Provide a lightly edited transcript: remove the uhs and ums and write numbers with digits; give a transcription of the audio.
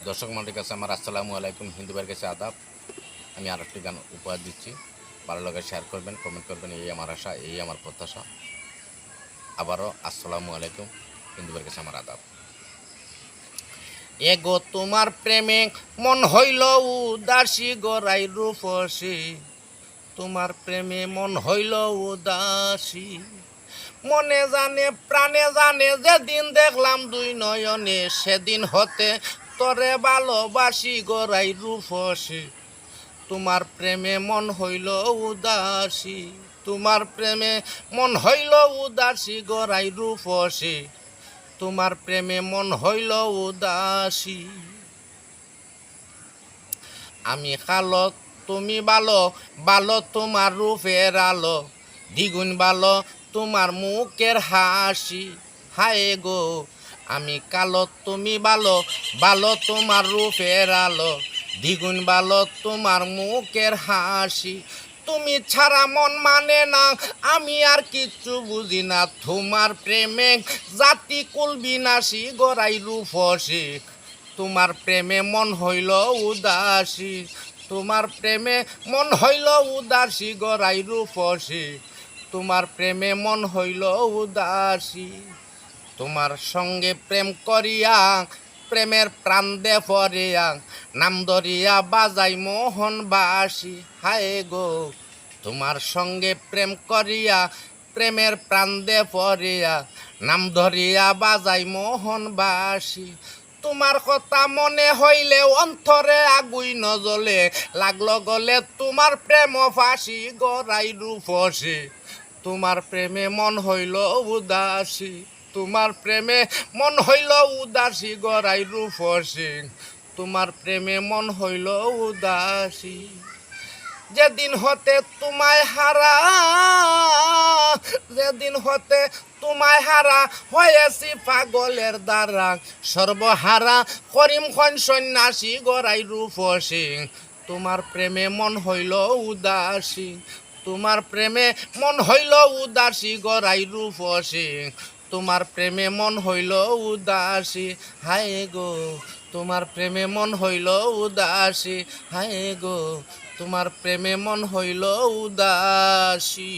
দর্শক মন্ডলীর কাছে আমার আসসালামু আলাইকুম, হিন্দু ভাইয়ের কাছে আদাব। আমি আর একটি গান উপহার দিচ্ছি, ভালো লাগে শেয়ার করবেন, কমেন্ট করবেন, এই আমার আশা, এই আমার প্রত্যাশা। আবারও আসসালামু আলাইকুম, হিন্দু ভাইয়ের কাছে আমার আদাব। এগো তোমার প্রেমে মন হইল উদাসী গড়াই রূপসী, তোমার প্রেমে মন হইল উদাসী। মনে জানে প্রাণে জানে, যেদিন দেখলাম দুই নয়নে, সেদিন হতে তরে ভালোবাসি গড়াই রূপসী। তোমার প্রেমে মন হইল উদাসী, তোমার প্রেমে মন হইল উদাসী গড়াই রূপসী, তোমার প্রেমে মন হইল উদাসী। আমি কালো তুমি ভালো, ভালো তোমার রূপের আলো, দ্বিগুণ ভালো তোমার মুখের হাসি। হায় গো আমি কালো তুমি ভালো, ভালো তোমার রূপের আলো, দ্বিগুণ ভালো তোমার মুখের হাসি। তুমি ছাড়া মন মানে না, আমি আর কিচ্ছু বুঝি না, তোমার প্রেমে জাতি কুল বিনাশী গড়াই রূপসী। তোমার প্রেমে মন হইল উদাসী, তোমার প্রেমে মন হইল উদাসী গড়াই রূপসী, তোমার প্রেমে মন হইল উদাসী। তোমার সঙ্গে প্রেম করিয়া প্রেমের প্রাণ দে পরিয়া, নাম ধরিয়া বাজাই মোহন বাসি। হায় গো তোমার সঙ্গে প্রেম করিয়া প্রেমের প্রাণ দে পরিয়া, নাম ধরিয়া বাজাই মোহন বাসি। তোমার কথা মনে হইলে অন্তরে আগুই নজলে, লাগলো গলে তোমার প্রেম ফাঁসি গড়াই রূপসী। তোমার প্রেমে মন হইল উদাসী, তোমার প্রেমে মন হইল উদাসী গড়াই রূপসী, তোমার প্রেমে মন হইল উদাসী। যেদিন হতে তোমায় হারা, যেদিন হতে তোমায় হারা হয়েছি পাগলের দ্বারা, সর্বহারা করিম খন সন্ন্যাসী গড়াই রূপসী। তোমার প্রেমে মন হইল উদাসী, তোমার প্রেমে মন হইল উদাসী গড়াই রূপসী, তোমার প্রেমে মন হইল উদাসী। হায় গো তোমার প্রেমে মন হইল উদাসী, হায় গো তোমার প্রেমে মন হইল উদাসী।